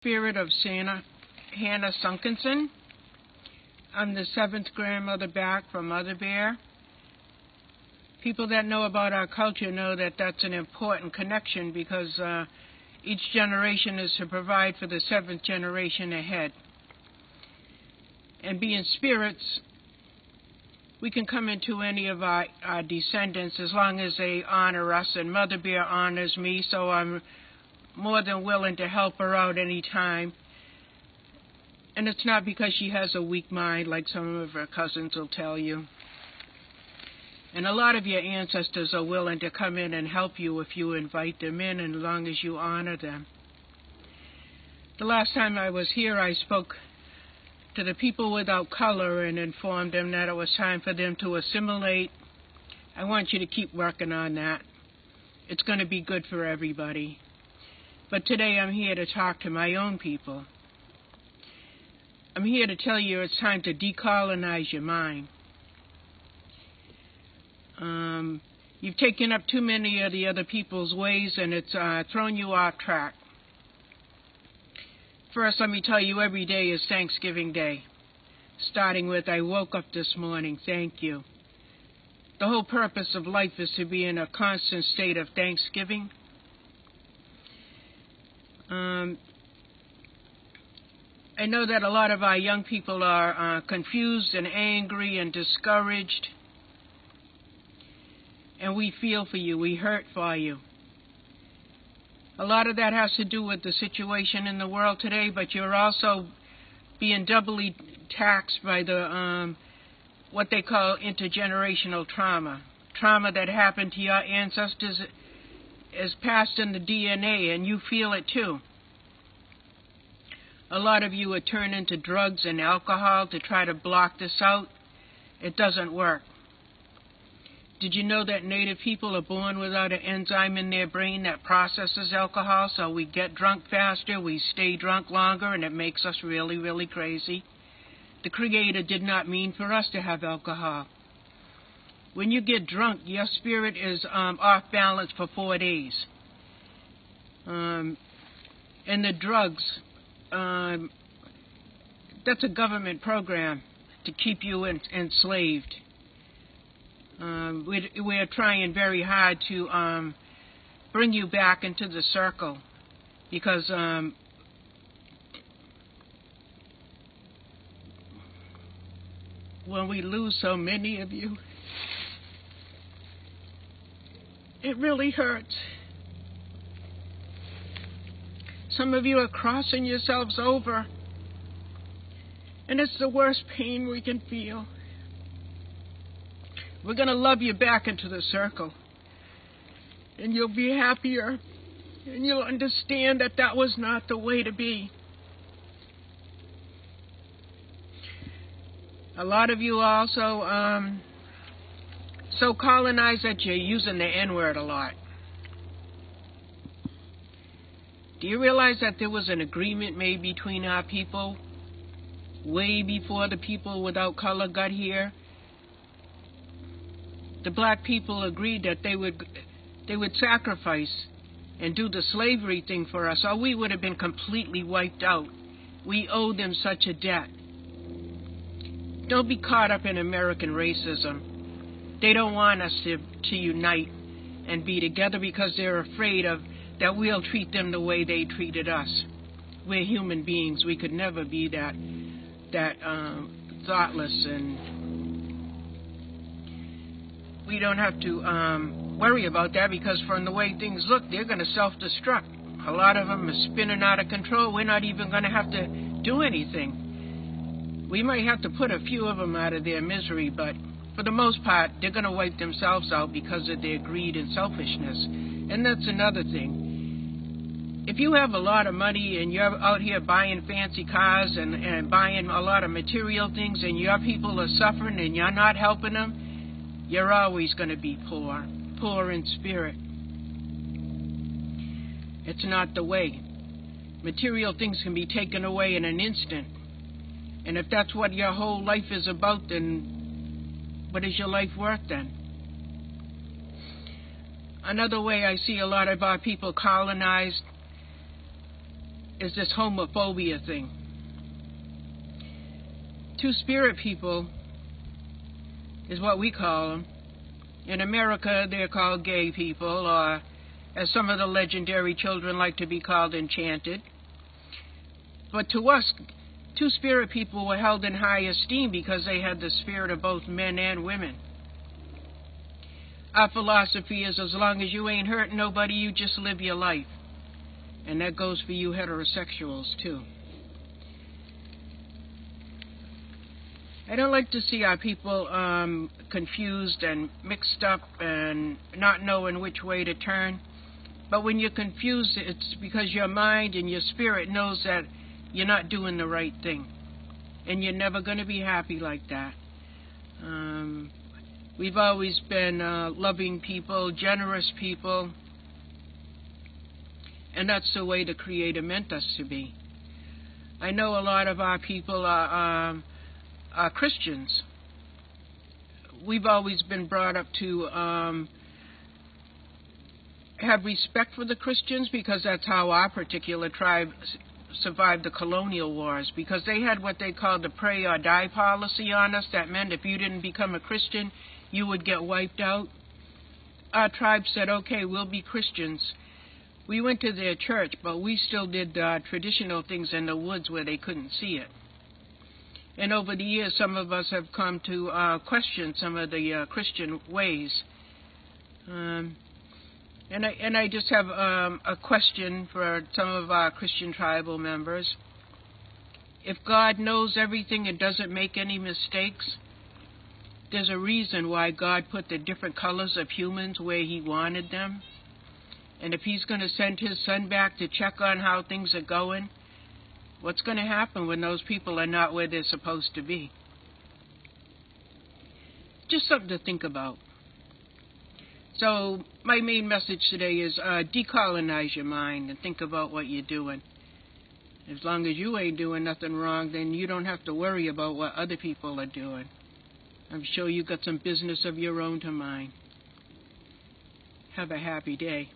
Spirit of Hannah Sunkinson. I'm the 7th grandmother back from Mother Bear. People that know about our culture know that that's an important connection because each generation is to provide for the 7th generation ahead. And being spirits, we can come into any of our descendants as long as they honor us, and Mother Bear honors me, so I'm more than willing to help her out any time. And it's not because she has a weak mind like some of her cousins will tell you. And a lot of your ancestors are willing to come in and help you if you invite them in, and as long as you honor them. The last time I was here, I spoke to the people without color and informed them that it was time for them to assimilate. I want you to keep working on that. It's going to be good for everybody. But today I'm here to talk to my own people. I'm here to tell you it's time to decolonize your mind. You've taken up too many of the other people's ways, and it's thrown you off track. First, let me tell you, every day is Thanksgiving Day. Starting with, I woke up this morning, thank you. The whole purpose of life is to be in a constant state of thanksgiving. I know that a lot of our young people are confused and angry and discouraged. And we feel for you, we hurt for you. A lot of that has to do with the situation in the world today, but you're also being doubly taxed by the what they call intergenerational trauma. Trauma that happened to your ancestors is passed in the DNA, and you feel it too. A lot of you are turning to drugs and alcohol to try to block this out. It doesn't work. Did you know that Native people are born without an enzyme in their brain that processes alcohol, so we get drunk faster, we stay drunk longer, and it makes us really, really crazy? The Creator did not mean for us to have alcohol. When you get drunk, your spirit is off balance for 4 days. And the drugs, that's a government program to keep you enslaved. We're trying very hard to bring you back into the circle because when we lose so many of you, it really hurts. Some of you are crossing yourselves over, and it's the worst pain we can feel. We're going to love you back into the circle, and you'll be happier, and you'll understand that that was not the way to be. A lot of you also so colonized that you're using the N-word a lot. Do you realize that there was an agreement made between our people way before the people without color got here? The black people agreed that they would sacrifice and do the slavery thing for us, or we would have been completely wiped out. We owe them such a debt. Don't be caught up in American racism. They don't want us to unite and be together because they're afraid of that we'll treat them the way they treated us. We're human beings. We could never be that thoughtless, and we don't have to worry about that because from the way things look, they're going to self-destruct. A lot of them are spinning out of control. We're not even going to have to do anything. We might have to put a few of them out of their misery, but for the most part, they're going to wipe themselves out because of their greed and selfishness. And that's another thing. If you have a lot of money and you're out here buying fancy cars and buying a lot of material things, and your people are suffering and you're not helping them, you're always going to be poor in spirit. It's not the way. Material things can be taken away in an instant. And if that's what your whole life is about, then what is your life worth then? Another way I see a lot of our people colonized is this homophobia thing. Two-spirit people is what we call them. In America, they're called gay people, or as some of the legendary children like to be called, enchanted. But to us, two-spirit people were held in high esteem because they had the spirit of both men and women. Our philosophy is, as long as you ain't hurting nobody, you just live your life. And that goes for you heterosexuals, too. I don't like to see our people confused and mixed up and not knowing which way to turn. But when you're confused, it's because your mind and your spirit knows that you're not doing the right thing. And you're never going to be happy like that. We've always been loving people, generous people. And that's the way the Creator meant us to be. I know a lot of our people are Christians. We've always been brought up to have respect for the Christians because that's how our particular tribe survived the colonial wars, because they had what they called the pray or die policy on us. That meant if you didn't become a Christian, you would get wiped out. Our tribe said, okay, we'll be Christians. We went to their church, but we still did traditional things in the woods where they couldn't see it. And over the years, some of us have come to question some of the Christian ways. And I just have a question for some of our Christian tribal members. If God knows everything and doesn't make any mistakes, there's a reason why God put the different colors of humans where He wanted them. And if He's going to send His Son back to check on how things are going, what's going to happen when those people are not where they're supposed to be? Just something to think about. So my main message today is decolonize your mind and think about what you're doing. As long as you ain't doing nothing wrong, then you don't have to worry about what other people are doing. I'm sure you got some business of your own to mind. Have a happy day.